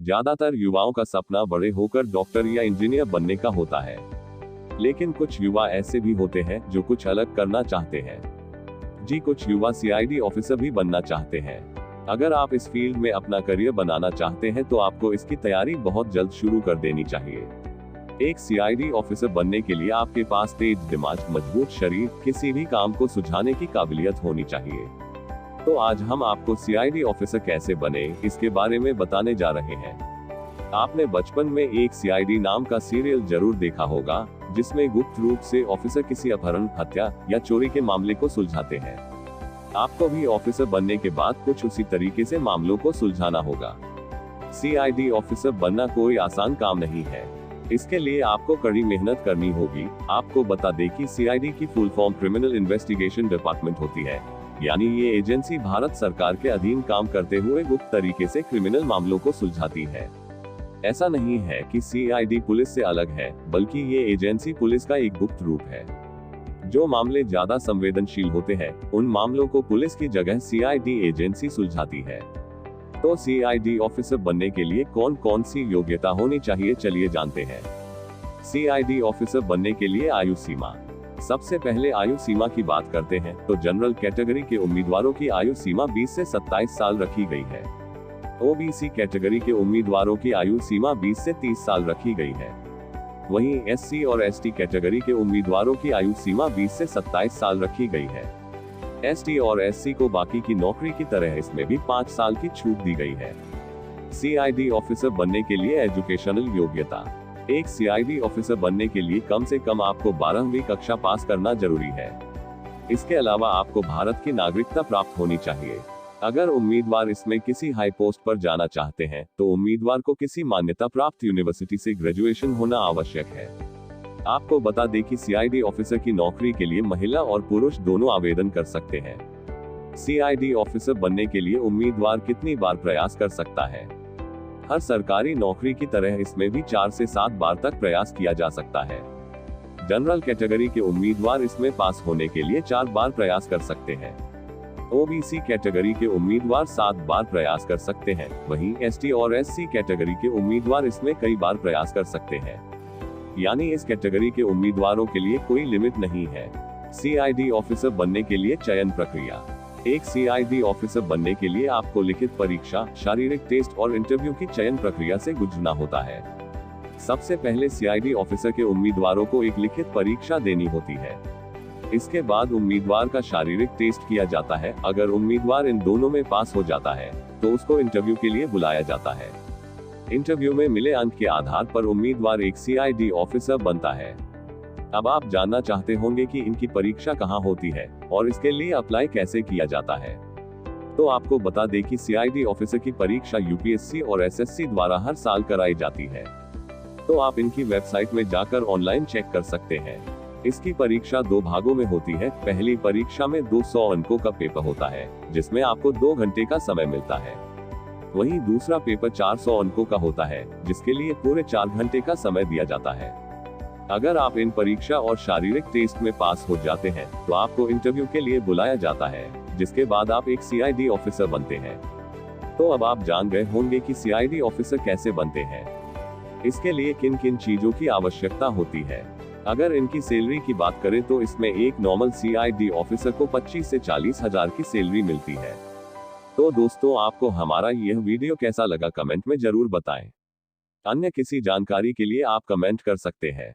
ज्यादातर युवाओं का सपना बड़े होकर डॉक्टर या इंजीनियर बनने का होता है, लेकिन कुछ युवा ऐसे भी होते हैं जो कुछ अलग करना चाहते हैं। जी, कुछ युवा सीआईडी ऑफिसर भी बनना चाहते हैं। अगर आप इस फील्ड में अपना करियर बनाना चाहते हैं तो आपको इसकी तैयारी बहुत जल्द शुरू कर देनी चाहिए। एक सीआईडी ऑफिसर बनने के लिए आपके पास तेज दिमाग, मजबूत शरीर, किसी भी काम को सुलझाने की काबिलियत होनी चाहिए। तो आज हम आपको सीआईडी ऑफिसर कैसे बने, इसके बारे में बताने जा रहे हैं। आपने बचपन में एक सीआईडी नाम का सीरियल जरूर देखा होगा, जिसमें गुप्त रूप से ऑफिसर किसी अपहरण, हत्या या चोरी के मामले को सुलझाते हैं। आपको भी ऑफिसर बनने के बाद कुछ उसी तरीके से मामलों को सुलझाना होगा। सीआईडी ऑफिसर बनना कोई आसान काम नहीं है। इसके लिए आपको कड़ी मेहनत करनी होगी। आपको बता दें कि सीआईडी की full form criminal investigation department होती है, यानी ये एजेंसी भारत सरकार के अधीन काम करते हुए गुप्त तरीके से क्रिमिनल मामलों को सुलझाती है। ऐसा नहीं है कि सीआईडी पुलिस से अलग है, बल्कि ये एजेंसी पुलिस का एक गुप्त रूप है। जो मामले ज्यादा संवेदनशील होते हैं, उन मामलों को पुलिस की जगह सीआईडी एजेंसी सुलझाती है। तो सीआईडी ऑफिसर बनने के लिए कौन कौन सी योग्यता होनी चाहिए, चलिए जानते हैं। सीआईडी ऑफिसर बनने के लिए आयु सीमा। सबसे पहले आयु सीमा की बात करते हैं तो जनरल कैटेगरी के उम्मीदवारों की आयु सीमा 20 से 27 साल रखी गई है। ओबीसी कैटेगरी के उम्मीदवारों की आयु सीमा 20 से 30 साल रखी गई है। वहीं एससी और एसटी कैटेगरी के उम्मीदवारों की आयु सीमा 20 से 27 साल रखी गई है। एसटी और एससी को बाकी की नौकरी की तरह इसमें भी 5 साल की छूट दी गई है। सीआईडी ऑफिसर बनने के लिए एजुकेशनल योग्यता। एक सीआईडी ऑफिसर बनने के लिए कम से कम आपको 12वीं कक्षा पास करना जरूरी है। इसके अलावा आपको भारत की नागरिकता प्राप्त होनी चाहिए। अगर उम्मीदवार इसमें किसी हाई पोस्ट पर जाना चाहते हैं तो उम्मीदवार को किसी मान्यता प्राप्त यूनिवर्सिटी से ग्रेजुएशन होना आवश्यक है। आपको बता दें कि सीआईडी ऑफिसर की नौकरी के लिए महिला और पुरुष दोनों आवेदन कर सकते हैं। सीआईडी ऑफिसर बनने के लिए उम्मीदवार कितनी बार प्रयास कर सकता है? हर सरकारी नौकरी की तरह इसमें भी 4 से 7 बार तक प्रयास किया जा सकता है। जनरल कैटेगरी के उम्मीदवार इसमें पास होने के लिए 4 बार प्रयास कर सकते हैं। ओबीसी कैटेगरी के उम्मीदवार 7 बार प्रयास कर सकते हैं। वहीं एसटी और एससी कैटेगरी के उम्मीदवार इसमें कई बार प्रयास कर सकते हैं। यानी इस कैटेगरी के उम्मीदवारों के लिए कोई लिमिट नहीं है। सीआईडी ऑफिसर बनने के लिए चयन प्रक्रिया। एक सीआईडी ऑफिसर बनने के लिए आपको लिखित परीक्षा, शारीरिक टेस्ट और इंटरव्यू की चयन प्रक्रिया से गुजरना होता है। सबसे पहले सीआईडी ऑफिसर के उम्मीदवारों को एक लिखित परीक्षा देनी होती है। इसके बाद उम्मीदवार का शारीरिक टेस्ट किया जाता है। अगर उम्मीदवार इन दोनों में पास हो जाता है तो उसको इंटरव्यू के लिए बुलाया जाता है। इंटरव्यू में मिले अंक के आधार पर उम्मीदवार एक सीआईडी ऑफिसर बनता है। अब आप जानना चाहते होंगे कि इनकी परीक्षा कहाँ होती है और इसके लिए अप्लाई कैसे किया जाता है। तो आपको बता दें कि सीआईडी ऑफिसर की परीक्षा यूपीएससी और एसएससी द्वारा हर साल कराई जाती है। तो आप इनकी वेबसाइट में जाकर ऑनलाइन चेक कर सकते हैं। इसकी परीक्षा 2 भागों में होती है। पहली परीक्षा में 200 अंकों का पेपर होता है, जिसमें आपको 2 घंटे का समय मिलता है। वहीं दूसरा पेपर 400 अंकों का होता है, जिसके लिए पूरे 4 घंटे का समय दिया जाता है। अगर आप इन परीक्षा और शारीरिक टेस्ट में पास हो जाते हैं तो आपको इंटरव्यू के लिए बुलाया जाता है, जिसके बाद आप एक सीआईडी ऑफिसर बनते हैं। तो अब आप जान गए होंगे कि सीआईडी ऑफिसर कैसे बनते हैं, इसके लिए किन किन चीजों की आवश्यकता होती है। अगर इनकी सैलरी की बात करें तो इसमें एक नॉर्मल सीआईडी ऑफिसर को 25 से 40 हजार की सैलरी मिलती है। तो दोस्तों, आपको हमारा यह वीडियो कैसा लगा कमेंट में जरूर बताएं। अन्य किसी जानकारी के लिए आप कमेंट कर सकते हैं।